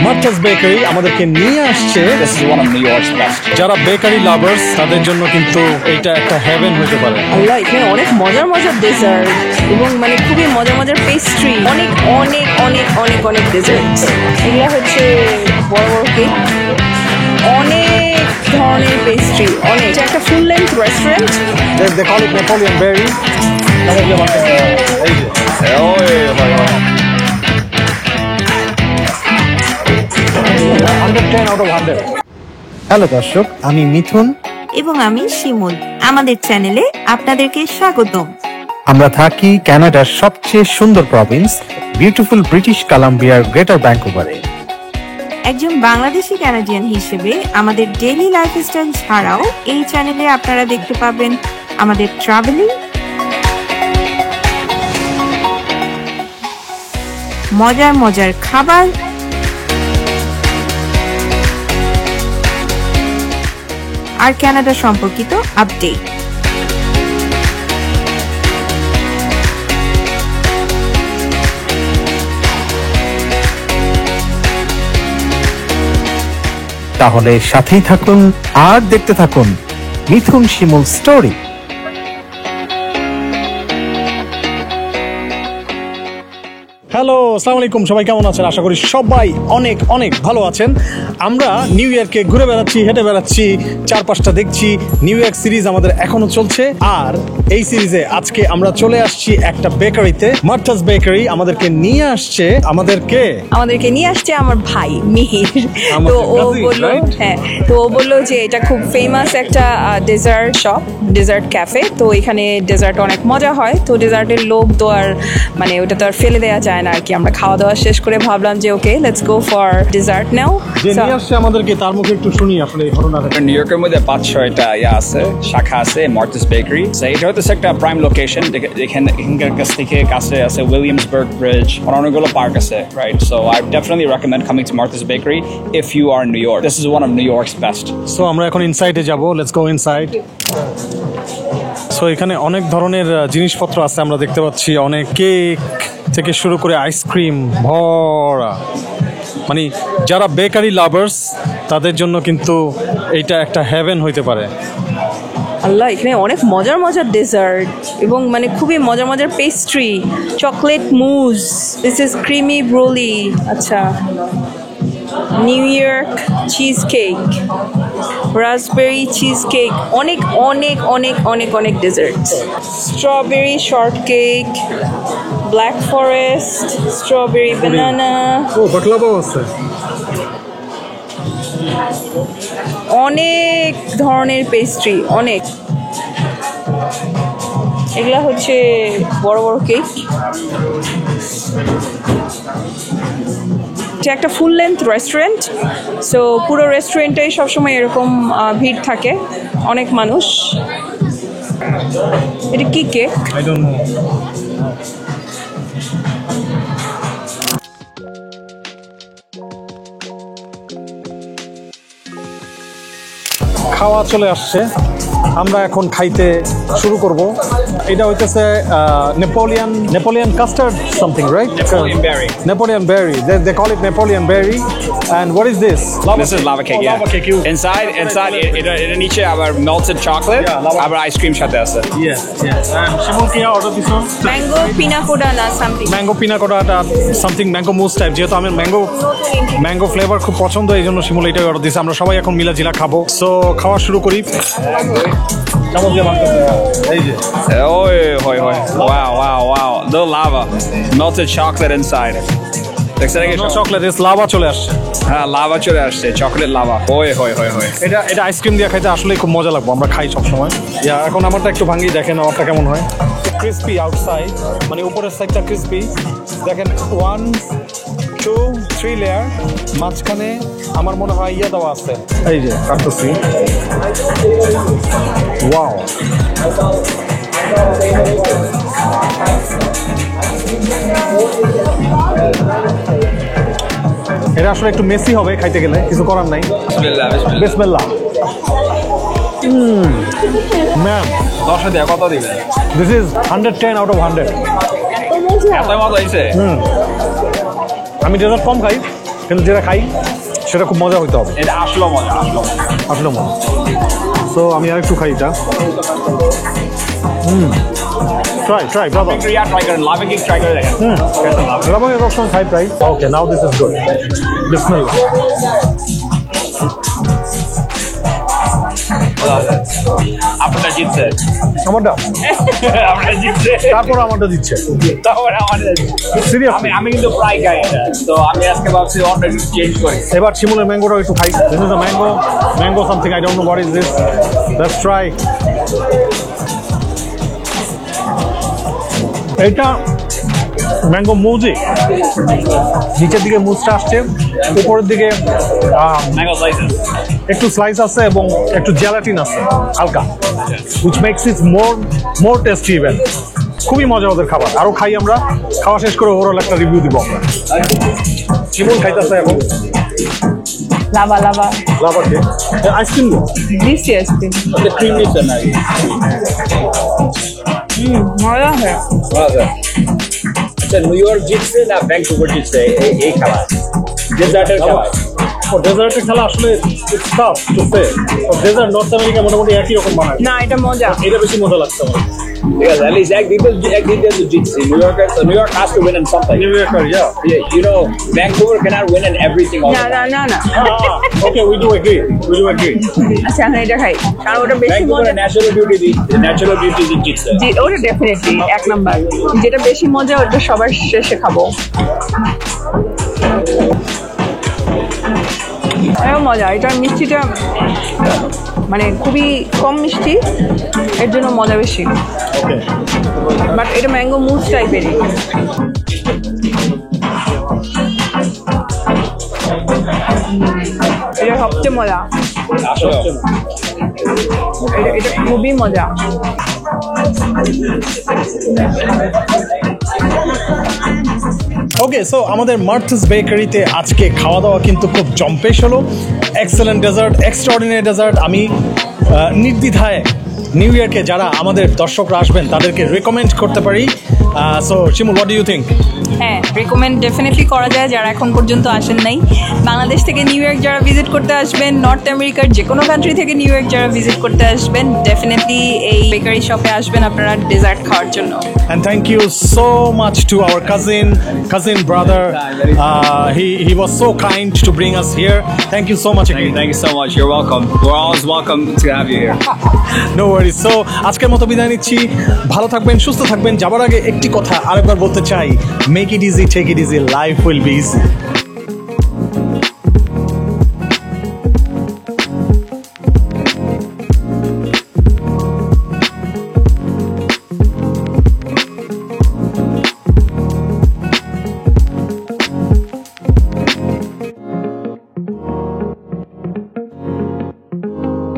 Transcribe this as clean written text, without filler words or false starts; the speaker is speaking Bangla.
মার্থাস বেকারি আমাদেরকে নিয়ে আসছে This is one of New York's best. যারা বেকারি লাভার্স তাদের জন্য কিন্তু এটা একটা হেভেন হতে পারে। আল্লাহ, এখানে অনেক মজার মজার ডেজার্ট এবং মানে খুবই মজার মজার পেস্ট্রি, অনেক অনেক অনেক অনেক অনেক ডেজার্ট। এগুলো হচ্ছে বড় বড় কেক, অনেক ধরনের পেস্ট্রি, অনেক। এটা একটা full length restaurant. They call it Napoleon Berry. Hello দর্শক, আমি মিথুন এবং আমি শিমুল। আমাদের চ্যানেলে আপনাদেরকে স্বাগতম। আমরা থাকি কানাডার সবচেয়ে সুন্দর প্রভিন্স বিউটিফুল ব্রিটিশ কলাম্বিয়ার গ্রেটার ভ্যাঙ্কুভারে। একজন বাংলাদেশি কানাডিয়ান হিসেবে আমাদের ডেইলি লাইফস্টাইল ছাড়াও এই চ্যানেলে আপনারা দেখতে পাবেন আমাদের ট্রাভেলিং, মজার মজার খাবার, আর কানাডা সম্পর্কিত আপডেট। তাহলে সাথেই থাকুন আর দেখতে থাকুন মিথুন শিমুল স্টোরি। হ্যালো, আসসালামু আলাইকুম। সবাই কেমন আছেন? আশা করি সবাই অনেক অনেক ভালো আছেন। আমরা নিউ ইয়র্কে ঘুরে বেড়াচ্ছি, হেঁটে বেড়াচ্ছি, চারপাশটা দেখছি। নিউ ইয়র্ক সিরিজ আমাদের এখনো চলছে, আর এই সিরিজে আজকে আমরা চলে আসছি একটা বেকারিতে। মার্থাস বেকারি আমাদেরকে নিয়ে আসছে আমার ভাই মিহির। আমার তো ও cousin, বললো, right? হ্যাঁ, তো ও বললো যে এটা খুব ফেমাস একটা ডেজার্ট শপ, ডেজার্ট ক্যাফে। তো এখানে ডেজার্ট অনেক মজা হয়। তো ডেজার্টের লোভ তো আর মানে ওটা তো আর ফেলে দেওয়া যায় না আর কি। আমরা খাওয়া দাওয়া শেষ করে ভাবলাম যে ওকে, লেটস গো ফর ডেজার্ট নাও। যে নিয়ে আসছে আমাদেরকে, তার মুখে একটু শুনি আসলে এই ঘটনাটা। নিউ ইয়র্কের মধ্যে 5-6টা আছে, শাখা আছে মার্থাস বেকারি। এটা হচ্ছে একটা প্রাইম লোকেশন, এখানকার কাছে আছে উইলিয়ামসবার্গ ব্রিজ, অনেকগুলো পার্ক আছে, right? So I definitely recommend coming to Martha's bakery if you are New York. This is one of New York's best. সো আমরা এখন ইনসাইডে যাব, লেটস গো ইনসাইড। সো এখানে অনেক ধরনের জিনিসপত্র আছে, আমরা দেখতে পাচ্ছি অনেক কেক থেকে শুরু করে আইসক্রিম ভরা। মানে যারা বেকারি লাভার্স তাদের জন্য কিন্তু এইটা একটা হেভেন হইতে পারে। আল্লাহ, এখানে অনেক মজার মজার ডেজার্ট এবং মানে খুবই মজার মজার pastry, chocolate mousse, this is creamy brulee, আচ্ছা, New York cheese cake, raspberry cheese cake, অনেক অনেক অনেক অনেক অনেক dessert, strawberry short cake, black forest, strawberry banana, ও বাকলাভাও আছে। অনেক ধরনের পেস্ট্রি, অনেক। এগুলা হচ্ছে বড় বড় কেক। এটা একটা ফুল লেন্থ রেস্টুরেন্ট। সো পুরো রেস্টুরেন্টেই সবসময় এরকম ভিড় থাকে, অনেক মানুষ। এটা কি কেক? I don't know. খাওয়া চলে আসছে, আমরা এখন খাইতে শুরু করব। এটা হইতেছে Napoleon custard something, right? Napoleon berry. Napoleon berry. They call it Napoleon berry. And what is this? This is lava cake, Oh, yeah. lava cake. Inside, এটা নিচে আবার melted chocolate, Yeah, lava. আবার আইসক্রিম সাথে আছে। Yes. And শিমুল কি অর্ডার দিছো? ম্যাঙ্গো পিনা কোডা না সামথিং। ম্যাঙ্গো পিনা কোডাটা সামথিং ম্যাঙ্গো মুস টাইপ। যেহেতু আমি ম্যাঙ্গো ফ্লেভার খুব পছন্দ, এই জন্য শিমুল এটাই অর্ডার দিয়েছে। আমরা সবাই এখন মিলাজিলা খাবো। সো খাওয়া শুরু করি। Wow. Little lava. Melted chocolate inside. No chocolate, it's lava চলে আসছে। হ্যাঁ, লাভা চলে আসছে, চকলেট লাভা। হয় এটা আইসক্রিম দিয়ে খাইতে আসলে খুব মজা লাগবে, আমরা খাই সবসময়। এখন আমারটা একটু ভাঙি, দেখেন আমারটা কেমন হয়। ক্রিস্পি আউটসাইড, মানে উপরের সাইডটা ক্রিস্পি। দেখেন 1, 2, 3 লেয়ার, মাঝখানে আমার মনে হয় ইয়ে দেওয়া আছে। এই যে কাটতেছি, ওয়াও। এটা আসলে একটু মেসি হবে খাইতে গেলে, কিছু করার নাই। বিসমিল্লাহ। ম্যাম 10 দিয়ে কত দিবেন? This is 110 out of 100। এত মজা হয়েছে। আমি ডেজার্ট কম খাই, কিন্তু যেটা খাই সেটা খুব মজা হইতে হবে, এটা আসলে মজা, আসলে মজা। তো আমি আর একটু খাই এটা। ট্রাই বাবা। ক্রিয়া ট্রাই করেন, লাভে কেক ট্রাই করে দেখেন। রাবাং এর অপশন খাই প্রায়। ওকে, নাও দিস ইজ গুড। বিসমিল্লাহ। আপনারা জিতছে, আমারটা আমরা জিতছে, তারপর আমারটা দিচ্ছে তারপরে আমাদের সিরিয়াসলি। আমি কিন্তু প্রায় খাই এটা, তো আমি আজকে ভাবছি অন্য চেঞ্জ করি। এবার শিমুলের ম্যাঙ্গোটা একটু খাই। This is a mango something, I don't know what is this. Let's try. এটা ম্যাঙ্গো মুজি, নিচের দিকে মুজটা আসছে, উপরের দিকে ম্যাঙ্গো স্লাইসেস, একটু স্লাইস আছে এবং একটু জেলাটিন আছে হালকা, which makes it more tasty even. খুবই মজা ওদের খাবার। আরো খাই আমরা, খাওয়া শেষ করে ওভারঅল একটা রিভিউ দিব আমরা। শিমুল খাইতেছে এখন লাভা লাভাকে আইসক্রিম দিচ্ছি আইসক্রিম। ক্রিম নিচ্ছে না মজা হয়। আচ্ছা, নিউ ইয়র্ক জিতছে না ভ্যাঙ্কুভার জিতছে এই খেলা, ডেজার্টের খেলা? ডেজার্টের খেলা আসলে ডেজার্ট নর্থ আমেরিকা মোটামুটি একই রকম বানায়, না এটা মজা। এটা বেশি মজা লাগছে আমার। Because at least একদিন তো জিতছে New York has to win in something. New yorker, You know, Vancouver cannot win in everything all না the time. না ওকে, we do agree. আচ্ছা এখন এটা খাই, কারণ ওটা বেশি Vancouver মজা। natural beauty জিতছে। জি, ওটা ডেফিনেটলি 1 নাম্বার। যেটা বেশি মজা ওটা সবার শেষে খাবো। এটাও মজা, এটার মিষ্টিটা মানে খুবই কম মিষ্টি, এর জন্য মজা বেশি। বাট এটা ম্যাঙ্গো মুজ টাইপেরই। এটা সবচেয়ে মজা, এটা খুবই মজা। ওকে, সো আমাদের মার্থস বেকারিতে আজকে খাওয়া দাওয়া কিন্তু খুব জম্পেশ হলো। Excellent dessert, extraordinary dessert. আমি নির্দ্বিধায় নিউ ইয়র্কে যারা আমাদের দর্শকরা আসবেন তাদেরকে রেকমেন্ড করতে পারি। So Shimul, what do you think? হ্যাঁ, রেকমেন্ড ডেফিনেটলি করা যায় যারা এখন পর্যন্ত আসেন নাই। বাংলাদেশ থেকে নিউ ইয়র্ক যারা ভিজিট করতে আসবেন, নর্থ আমেরিকার যে কোনো কান্ট্রি থেকে নিউ ইয়র্ক যারা ভিজিট করতে আসবেন, ডেফিনেটলি এই বেকারি শপে আসবেন আপনারা ডেজার্ট খাওয়ার জন্য। And thank you so much to our cousin brother. He was so kind to bring us here. Thank you so much again. Thank you so much. You're welcome. We're always welcome to have you here. No worries. So আজকের মতো বিদায় নিচ্ছি। ভালো থাকবেন, সুস্থ থাকবেন। যাবার আগে একটি কথা আরেকবার বলতে চাই, make it easy, take it easy, life will be easy.